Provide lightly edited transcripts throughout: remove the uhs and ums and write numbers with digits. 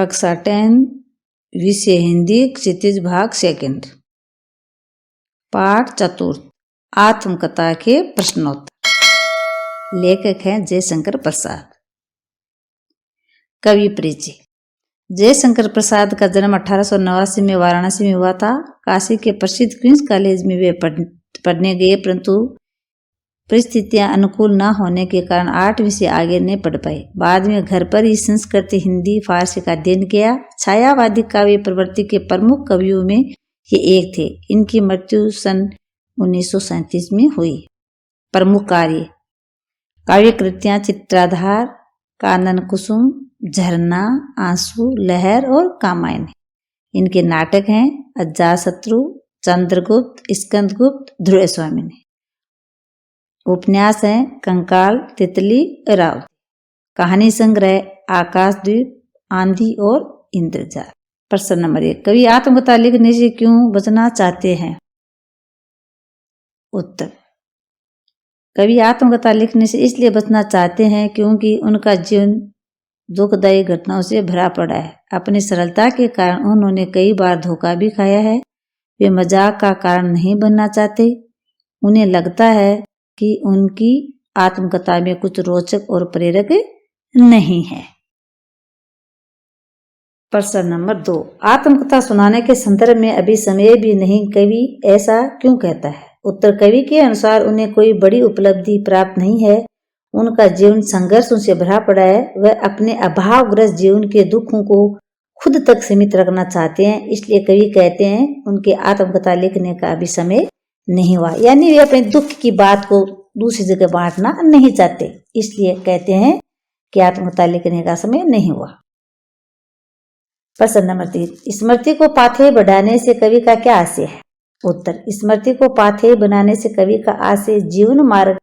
कक्षा 10 विषय हिंदी क्षितिज भाग 2 पाठ 4 आत्मकथा के प्रश्नोत्तर। लेखक हैं जयशंकर प्रसाद। कवि परिचय। जयशंकर प्रसाद का जन्म 1889 में वाराणसी में हुआ था। काशी के प्रसिद्ध क्वींस कॉलेज में वे पढ़ने गए, परंतु परिस्थितियां अनुकूल न होने के कारण 8 विषय आगे नहीं पढ़ पाए। बाद में घर पर ही संस्कृत, हिंदी, फारसी का अध्ययन किया। छायावादी काव्य प्रवृत्ति के प्रमुख कवियों में ये एक थे। इनकी मृत्यु सन 1937 में हुई। प्रमुख कार्य काव्य कृतियां चित्राधार, कानन कुसुम, झरना, आंसू, लहर और कामायन। इनके नाटक हैं अजातशत्रु, चंद्रगुप्त, स्कंदगुप्त, ध्रुव स्वामिनी। उपन्यास हैं कंकाल, तितली, राव। कहानी संग्रह आकाशद्वीप, आंधी और इंद्रजाल। प्रश्न नंबर 1, कवि आत्मकथा लिखने से क्यों बचना चाहते हैं? उत्तर, कवि आत्मकथा लिखने से इसलिए बचना चाहते हैं क्योंकि उनका जीवन दुखदायी घटनाओं से भरा पड़ा है। अपनी सरलता के कारण उन्होंने कई बार धोखा भी खाया है। वे मजाक का कारण नहीं बनना चाहते। उन्हें लगता है कि उनकी आत्मकथा में कुछ रोचक और प्रेरक नहीं है। प्रश्न नंबर 2, आत्मकथा सुनाने के संदर्भ में अभी समय भी नहीं, कवि ऐसा क्यों कहता है? उत्तर, कवि के अनुसार उन्हें कोई बड़ी उपलब्धि प्राप्त नहीं है। उनका जीवन संघर्षों से भरा पड़ा है। वह अपने अभावग्रस्त जीवन के दुखों को खुद तक सीमित रखना चाहते हैं। इसलिए कवि कहते हैं उनके आत्मकथा लिखने का अभी समय नहीं हुआ, यानी वे अपने दुख की बात को दूसरी जगह बांटना नहीं चाहते। इसलिए कहते हैं कि आत्मकथा लिखने का समय नहीं हुआ। प्रश्न नंबर 3, स्मृति को पाथेय बढ़ाने से कवि का क्या आशय है? उत्तर, स्मृति को पाथेय बनाने से कवि का आशय जीवन मार्ग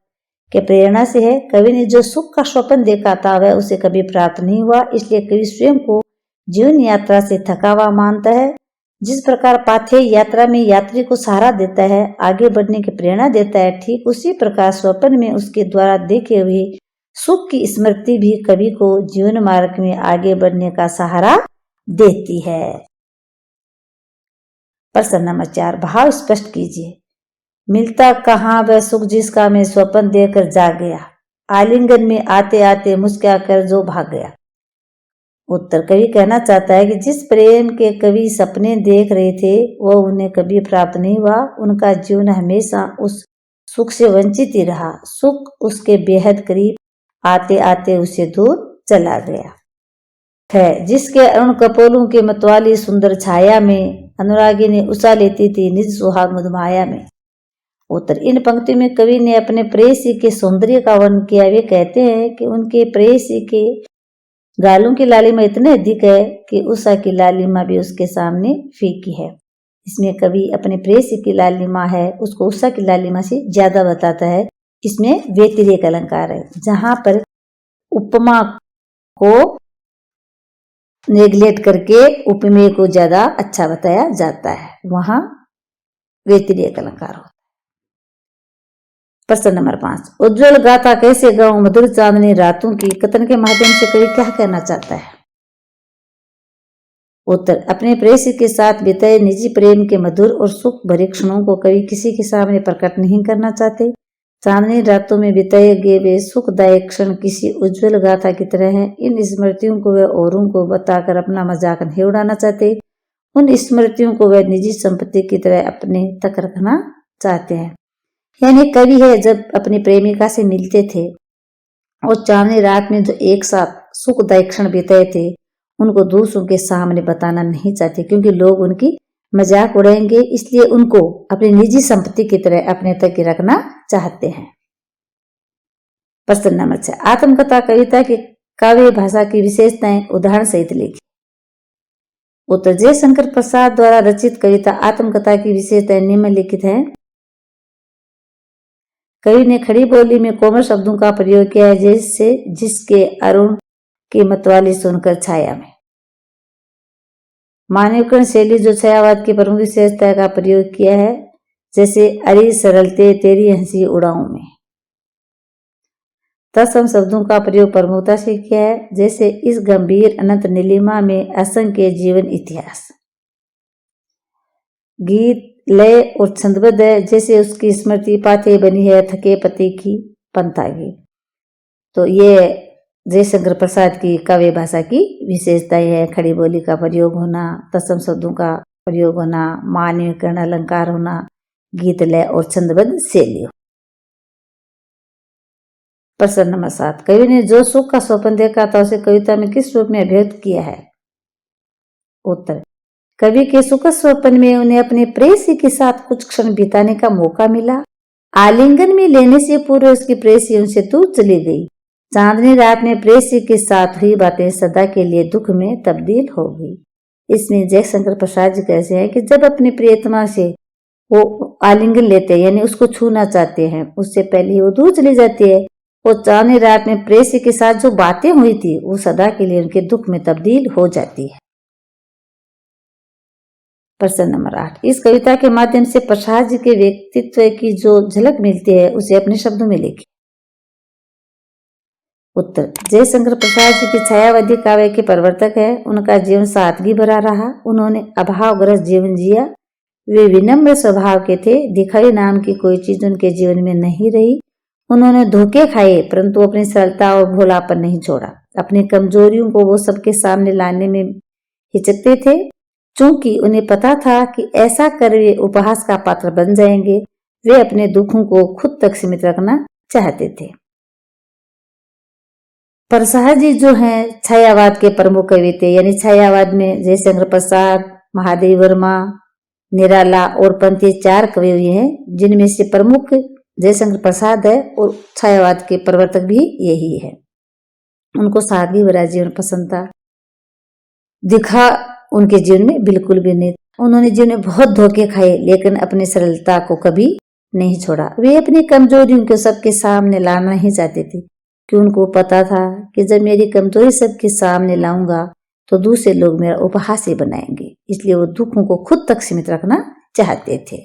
के प्रेरणा से है। कवि ने जो सुख का स्वप्न देखा था वह उसे कभी प्राप्त नहीं हुआ। इसलिए कवि स्वयं को जीवन यात्रा से थका हुआ मानता है। जिस प्रकार पाथेय यात्रा में यात्री को सहारा देता है, आगे बढ़ने की प्रेरणा देता है, ठीक उसी प्रकार स्वप्न में उसके द्वारा देखे हुए सुख की स्मृति भी कवि को जीवन मार्ग में आगे बढ़ने का सहारा देती है। प्रश्न नंबर 4, भाव स्पष्ट कीजिए। मिलता कहाँ वह सुख जिसका मैं स्वप्न देकर जाग गया, आलिंगन में आते आते मुस्कुरा कर जो भाग गया। उत्तर, कवि कहना चाहता है कि जिस प्रेम के कवि सपने देख रहे थे वो उन्हें कभी प्राप्त नहीं हुआ। उनका जीवन हमेशा उस सुख से वंचित ही रहा। सुख उसके बेहद करीब आते आते उसे दूर चला गया है। जिसके अरुण कपोलों के मतवाली सुंदर छाया में अनुरागी ने उषा लेती थी निज सुहाग मधुमाया में। उत्तर, इन पंक्तियों में कवि ने अपने प्रेयसी के सौंदर्य का वर्णन किया। वे कहते हैं कि उनके प्रेयसी के गालों की लालिमा इतने अधिक है कि उषा की लालिमा भी उसके सामने फीकी है। इसमें कवि अपने प्रेयसी की लालिमा है उसको उषा की लालिमा से ज्यादा बताता है। इसमें व्यतिरेक अलंकार है। जहां पर उपमा को नेगलेक्ट करके उपमेय को ज्यादा अच्छा बताया जाता है, वहां व्यतिरेक अलंकार होता है। प्रश्न नंबर 5, उज्जवल गाथा कैसे गाऊं मधुर चांदनी रातों की, कथन के माध्यम से कवि क्या कहना चाहता है? उत्तर, अपने प्रेयसी के साथ बिताए निजी प्रेम के मधुर और सुख भरे क्षणों को कवि किसी के सामने प्रकट नहीं करना चाहते। चांदनी रातों में बिताए गए वे सुखदायक क्षण किसी उज्जवल गाथा की तरह हैं। इन स्मृतियों को वह औरों को बताकर अपना मजाक नहीं उड़ाना चाहते। उन स्मृतियों को वह निजी संपत्ति की तरह अपने तक रखना चाहते हैं। यानी कवि है जब अपनी प्रेमिका से मिलते थे और चांदनी रात में जो एक साथ सुखदायक क्षण बिताए थे उनको दूसरों के सामने बताना नहीं चाहते, क्योंकि लोग उनकी मजाक उड़ाएंगे। इसलिए उनको अपनी निजी संपत्ति की तरह अपने तक ही रखना चाहते हैं। प्रश्न नंबर 6, आत्मकथा कविता की काव्य भाषा की विशेषताएं उदाहरण सहित लिखिए। उत्तर, जयशंकर प्रसाद द्वारा रचित कविता आत्मकथा की विशेषताएं निम्नलिखित हैं। कवि ने खड़ी बोली में कोमल शब्दों का प्रयोग किया है, जैसे जिसके अरुण की मतवाली सुनकर छाया में। मानवकरण शैली जो छायावाद की प्रमुख विशेषता का प्रयोग किया है, जैसे अरे सरलते तेरी हंसी उड़ाऊं में। तत्सम शब्दों का प्रयोग प्रमुखता से किया है, जैसे इस गंभीर अनंत नीलिमा में असंख्य जीवन इतिहास। गीत लय और छंदबद्ध है, जैसे उसकी स्मृति पाथे बनी है थके पति की पंथागी। तो ये जयशंकर प्रसाद की काव्य भाषा की विशेषताएं है। खड़ी बोली का प्रयोग होना, तत्सम शब्दों का प्रयोग होना, मानवीकरण अलंकार होना, गीत लय और छंदबद्ध शैली। प्रश्न नंबर 7, कवि ने जो सुख का स्वप्न देखा था उसे कविता में किस रूप में अभिव्यक्त किया है? उत्तर, कवि के सुख स्वप्न में उन्हें अपने प्रेयसी के साथ कुछ क्षण बिताने का मौका मिला। आलिंगन में लेने से पूर्व उसकी प्रेयसी उनसे दूर चली गई। चांदनी रात में प्रेयसी के साथ हुई बातें सदा के लिए दुख में तब्दील हो गई। इसमें जयशंकर प्रसाद जी कहते हैं कि जब अपनी प्रियतमा से वो आलिंगन लेते हैं, यानी उसको छूना चाहते हैं, उससे पहले वो दूर चली जाती है। वो चांदनी रात में प्रेयसी के साथ जो बातें हुई थी वो सदा के लिए उनके दुख में तब्दील हो जाती है। प्रश्न नंबर 8, इस कविता के माध्यम से प्रसाद जी के व्यक्तित्व की जो झलक मिलती है उसे अपने शब्दों में लिखिए। उत्तर, जयशंकर प्रसाद जी की छायावादी काव्य के प्रवर्तक है। उनका जीवन सादगी भरा रहा। उन्होंने अभावग्रस्त जीवन जिया। वे विनम्र स्वभाव के थे। दिखाई नाम की कोई चीज उनके जीवन में नहीं रही। उन्होंने धोखे खाए परंतु अपनी सरलता और भोलापन नहीं छोड़ा। अपनी कमजोरियों को वो सबके सामने लाने में हिचकते थे, चूंकि उन्हें पता था कि ऐसा कर वे उपहास का पात्र बन जाएंगे। वे अपने दुखों को खुद तक सीमित रखना चाहते थे। प्रसाद जी जो हैं छायावाद के प्रमुख कवि थे, यानी छायावाद में जयशंकर प्रसाद, महादेव वर्मा, निराला और पंत 4 कवि हुए हैं, जिनमें से प्रमुख जयशंकर प्रसाद है और छायावाद के प्रवर्तक भी यही है। उनको सादगी भरा जीवन पसंद था। दिखा उनके जीवन में बिल्कुल भी नहीं। उन्होंने जीवन में बहुत धोखे खाए लेकिन अपनी सरलता को कभी नहीं छोड़ा। वे अपनी कमजोरियों को सबके सामने लाना नहीं चाहते थे, कि उनको पता था कि जब मेरी कमजोरी सबके सामने लाऊंगा तो दूसरे लोग मेरा उपहास ही बनाएंगे। इसलिए वो दुखों को खुद तक सीमित रखना चाहते थे।